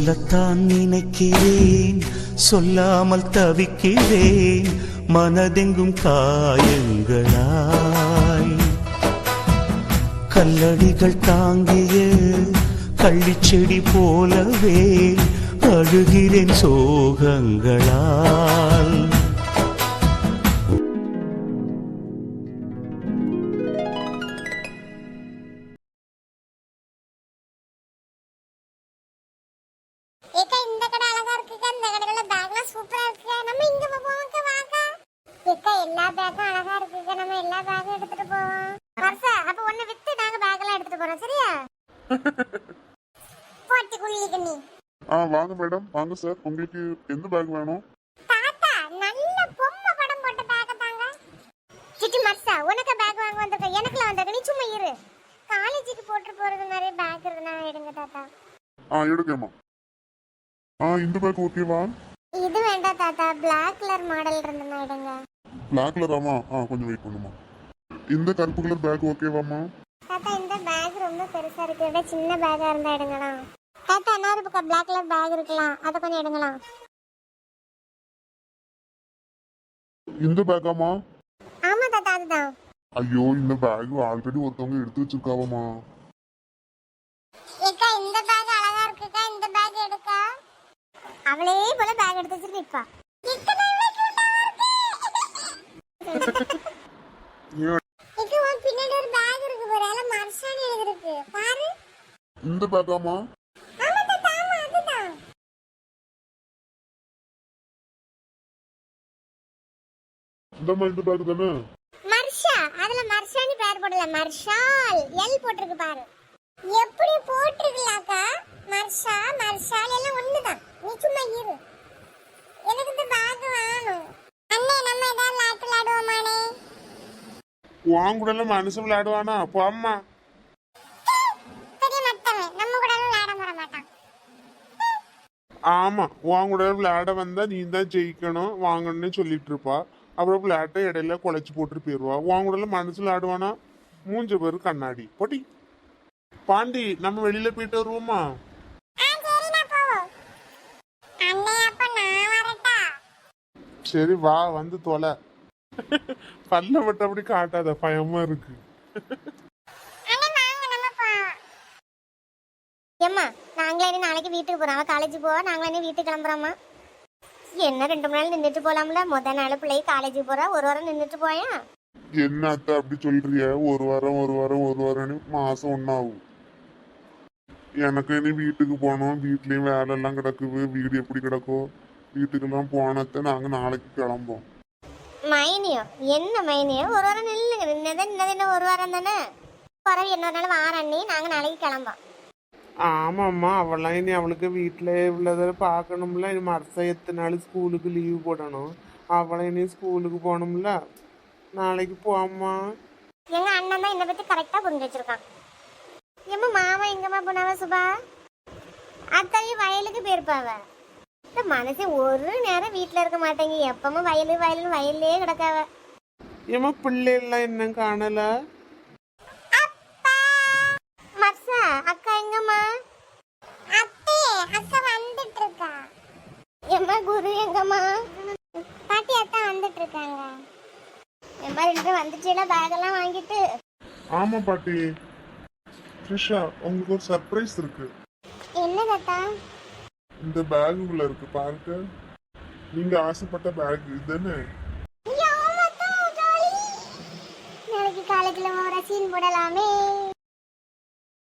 சொல்லத்தான் நினைக்கிறேன், சொல்லாமல் தவிக்கிறேன், மனதெங்கும் காயங்களாய். கல்லடிகள் தாங்கிய கள்ளிச்செடி போலவே அழுகிறேன் சோகங்களால். ஏக்கா இந்த கடை அழகா இருக்குக்கா, இந்த கடையில பேக்லாம் சூப்பரா இருக்கு. நம்ம இங்க போவோம்க்கா, வாக்கா. ஏக்கா எல்லா பேக்கும் அழகா இருக்குக்கா, நம்ம எல்லா பேக்கும் எடுத்துட்டு போவோம். வருஷா அப்ப ஒண்ணு வித்து நாங்க பேக்லாம் எடுத்துட்டு போறோம், சரியா? போட்டி குளிக்கு நீ. வாங்க மேடம், வாங்க சார். உங்களுக்கு எந்த பேக் வேணும்? தாத்தா நல்ல பொம்மை படம் போட்ட பேக் தாங்க. சிட்டி மர்சா உனக்கு பேக் வாங்க வந்திருக்க, எனக்குல வந்திருக்க, நீ சும்மா இரு. காலேஜுக்கு போட்டு போறது மாதிரி பேக் இருந்தா எடுங்க தாத்தா. எடுக்கேம்மா. இந்த பேக் ஓகேவா? இது வேண்டாம் தாத்தா, பிளாக் கலர் மாடல் இருந்தா எடுங்க. பிளாக் கலராமா? கொஞ்சம் வெயிட் பண்ணுமா. இந்த கருப்பு கலர் பேக் ஓகேவாமா? தாத்தா இந்த பேக் ரொம்ப பெருசா இருக்கு, விட சின்ன பேக்கா இருந்தா எடுங்களா. தாத்தா இன்னொரு பக்கம் பிளாக் கலர் பேக் இருக்கலாம், அதை கொஞ்சம் எடுங்களா. இந்த பேக்காமா? ஆமா தாத்தா அதுதான். ஐயோ, இந்த பேக் ஆல்ரெடி ஒருத்தவங்க எடுத்து வச்சிருக்காவமா. ஏக்கா இந்த பேக் அழகா இருக்குக்கா, இந்த பேக் எடுக்கா. அவளே போல பேக் எடுத்து வச்சிட்டு நிப்பா. பின்னாடி ஒரு பேக் இருக்கு பாரு, அதுல மர்ஷானி எழுதிருக்கு பாரு. இந்த பேக்காமா? ஆமா தாத்தா, ஆமா அதுதான். இந்த பேக் தானே? மர்ஷா, அதுல மர்ஷானி பேர் போடல, மர்ஷால் எல் போட்டிருக்கு பாரு. எப்படி போட்டிருக்கலாக்கா? மர்ஷா மர்ஷால் எல்லாம் ஒண்ணுதான், நீ சும்மா இரு. எனக்கு இந்த பேக் வேணும். அண்ணே நம்ம ஏதாவது விளையாட்டு விளையாடுவோமானே? உன் கூட எல்லாம் மனுஷன் விளையாடுவானா? போம்மா. பெரிய மத்தவன் நம்ம கூட விளையாட வர மாட்டான். ஆமா, உன் கூட விளையாட வந்தா நீ தான் ஜெயிக்கணும் வாங்கன்னு சொல்லிட்டு இருப்பா. அப்புறம் விளையாட்ட இடையில குலைச்சு போட்டு போயிருவா. உன் கூட எல்லாம் மனுஷன் விளையாடுவானா? மூஞ்ச பேரு கண்ணாடி போட்டி. பாண்டி, நம்ம வெளியில போயிட்டு வருவோமா? சரி வா, வந்து தொலை. பல்ல மட்டும் அப்படி காட்டாத, பயமா இருக்கு. ஏம்மா நாங்களே நாளைக்கு வீட்டுக்கு போறோம், அவ காலேஜ் போவா, நாங்களே வீட்டுக்கு கிளம்புறோமா. என்ன 2 மணி நேரம் நின்றுட்டு போலாம்ல? முதல் நாள் பிள்ளை காலேஜுக்கு போறா, ஒரு வாரம் நின்றுட்டு போயா. என்ன அத்தை அப்படி சொல்றிய? ஒரு வாரம் மாசம் ஒன்னாகும். எனக்கு இனி வீட்டுக்கு போனோம், வீட்லயும் வேலை எல்லாம் கிடக்குது. வீடு எப்படி கிடக்கோ, வீட்டுக்கெல்லாம் போனத நாங்க நாளைக்கு கிளம்போம். மைனியோ என்ன மைனியோ, ஒரு வாரம் நில்லுங்க. நின்னது ஒரு வாரம் தானே, பரவாயில்ல இன்னொரு நாள் வாரண்ணி, நாங்க நாளைக்கு கிளம்போம். ஆமாம்மா, அவளாம் இனி அவளுக்கு வீட்டில் உள்ளதை பார்க்கணும்ல. இனி மரசா எத்தனை நாள் ஸ்கூலுக்கு லீவு போடணும். அவளை இனி ஸ்கூலுக்கு போகணும்ல. நாளைக்கு போம்மா. எங்க அண்ணன் தான் என்னை பத்தி கரெக்டா புரிஞ்சு வச்சிருக்கான். எம்மா மாமா எங்கம்மா போனாவ சுபா? அத்தையும் வயலுக்கு போயிருப்பாவ. இந்த மனசு ஒரு நேரம் வீட்டுல இருக்க மாட்டேங்க, எப்பவும் வயல்லே கிடக்காவ. ஏமா பிள்ளைலாம் என்ன காணல? மர்சா அக்கா எங்கம்மா? அக்கா வந்துட்டு இருக்கா. எம்மா குரு எங்கம்மா? பாட்டி அத்தா வந்துட்டு இருக்காங்க. எம்மா 2 வந்துச்சுல பேக் எல்லாம் வாங்கிட்டு. ஆமா பாட்டி. த்ரிஷா, உங்களுக்கு ஒரு சர்ப்ரைஸ் இருக்கு. என்ன தாத்தா? இந்த பேக் உள்ள இருக்கு பாருங்க. நீங்க ஆசைப்பட்ட பேக் இதுதானே? நாளைக்கு காலேஜ்ல ஒரு சீன் போடலாமே.